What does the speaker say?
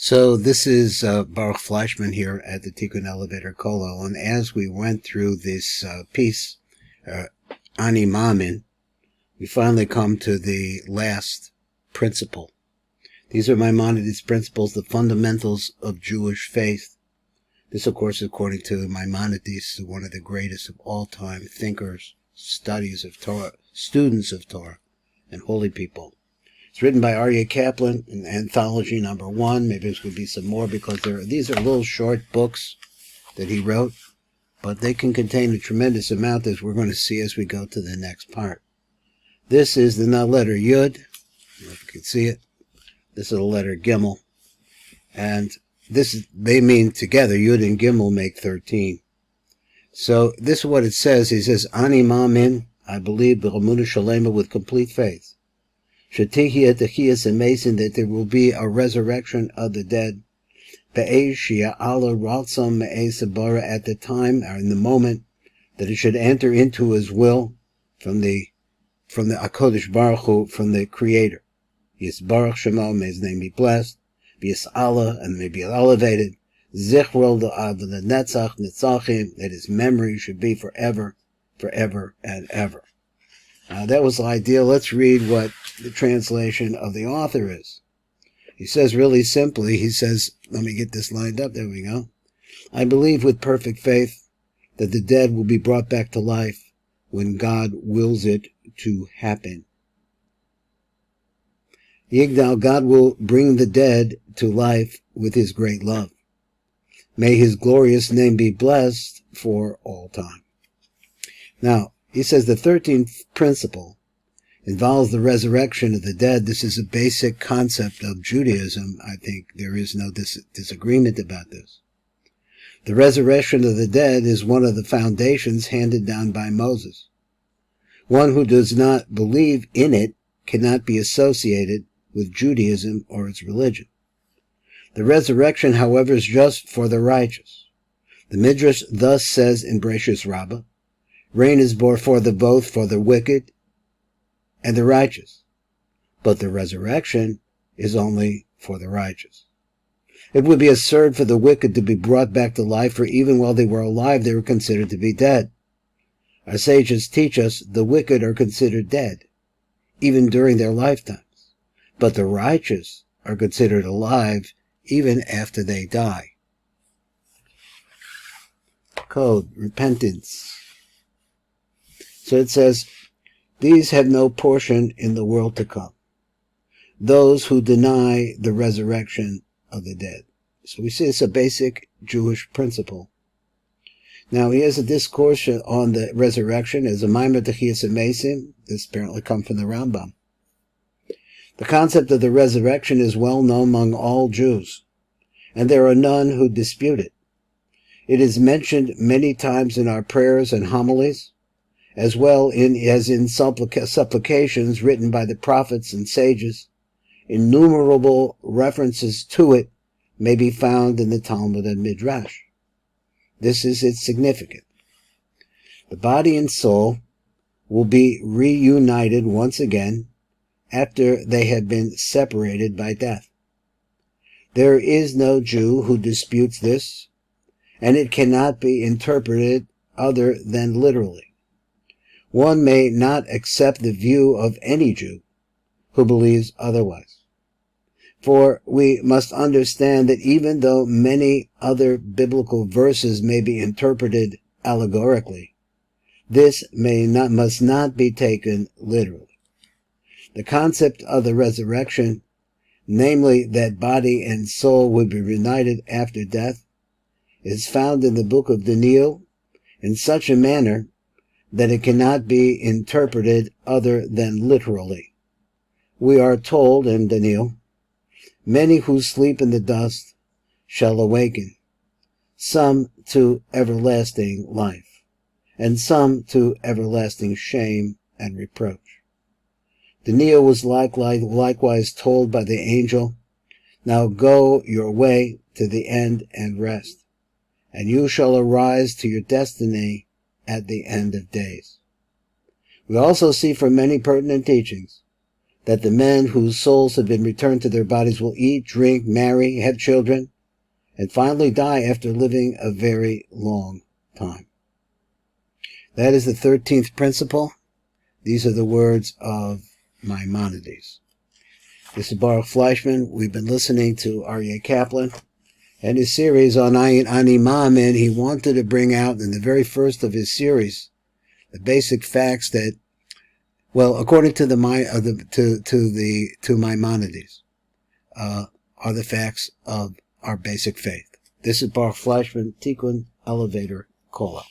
So this is Baruch Fleischman here at the Tikkun Elevator Kollel, and as we went through this piece, Ani Maamin, we finally come to the last principle. These are Maimonides' principles, the fundamentals of Jewish faith. This, of course, according to Maimonides, one of the greatest of all time thinkers, studies of Torah, students of Torah, and holy people. It's written by Aryeh Kaplan in Anthology number 1. Maybe there's going to be some more because these are little short books that he wrote, but they can contain a tremendous amount, as we're going to see as we go to the next part. This is the letter Yud. I don't know if you can see it. This is the letter Gimel. And they mean together, Yud and Gimel make 13. So this is what it says. He says, Ani Maamin, I believe, B'Ramuna Shalema, with complete faith. Shetihiyah Techiyas Amazing, that there will be a resurrection of the dead. Be'ez Shia'ala Ratzam Me'ez Sabara, at the time or in the moment that it should enter into his will from the HaKadosh Baruch Hu, from the Creator. Yisbarach Shemo, may his name be blessed. Yis'ala, and may be elevated. Zichrol the Netzach Netzachim, that his memory should be forever, forever and ever. That was the idea. Let's read what the translation of the author is. He says really simply, he says, let me get this lined up, there we go. I believe with perfect faith that the dead will be brought back to life when God wills it to happen. Yigdal, God will bring the dead to life with his great love. May his glorious name be blessed for all time. Now, he says the 13th principle involves the resurrection of the dead. This is a basic concept of Judaism. I think there is no disagreement about this. The resurrection of the dead is one of the foundations handed down by Moses. One who does not believe in it cannot be associated with Judaism or its religion. The resurrection, however, is just for the righteous. The Midrash thus says in Bereshis Rabbah, rain is both for the wicked and the righteous, but the resurrection is only for the righteous. It would be absurd for the wicked to be brought back to life, for even while they were alive, they were considered to be dead. Our sages teach us the wicked are considered dead, even during their lifetimes, but the righteous are considered alive even after they die. Code, repentance. So it says, these have no portion in the world to come, those who deny the resurrection of the dead. So we see it's a basic Jewish principle. Now he has a discourse on the resurrection as a Maimer Techiyas Amesim. This apparently comes from the Rambam. The concept of the resurrection is well known among all Jews, and there are none who dispute it. It is mentioned many times in our prayers and homilies, as well as in supplications written by the prophets and sages. Innumerable references to it may be found in the Talmud and Midrash. This is its significance. The body and soul will be reunited once again after they have been separated by death. There is no Jew who disputes this, and it cannot be interpreted other than literally. One may not accept the view of any Jew who believes otherwise. For we must understand that even though many other biblical verses may be interpreted allegorically, this must not be taken literally. The concept of the resurrection, namely that body and soul will be reunited after death, is found in the book of Daniel in such a manner that it cannot be interpreted other than literally. We are told in Daniel, many who sleep in the dust shall awaken, some to everlasting life, and some to everlasting shame and reproach. Daniel was likewise told by the angel, now go your way to the end and rest, and you shall arise to your destiny at the end of days. We also see from many pertinent teachings that the men whose souls have been returned to their bodies will eat, drink, marry, have children, and finally die after living a very long time. That is the 13th principle. These are the words of Maimonides. This is Baruch Fleischman. We've been listening to Aryeh Kaplan and his series on Ayin Ani Ma'amin. He wanted to bring out in the very first of his series the basic facts that, well, according to Maimonides, are the facts of our basic faith. This is Baruch Fleischman, Tikkun Elevator Kola.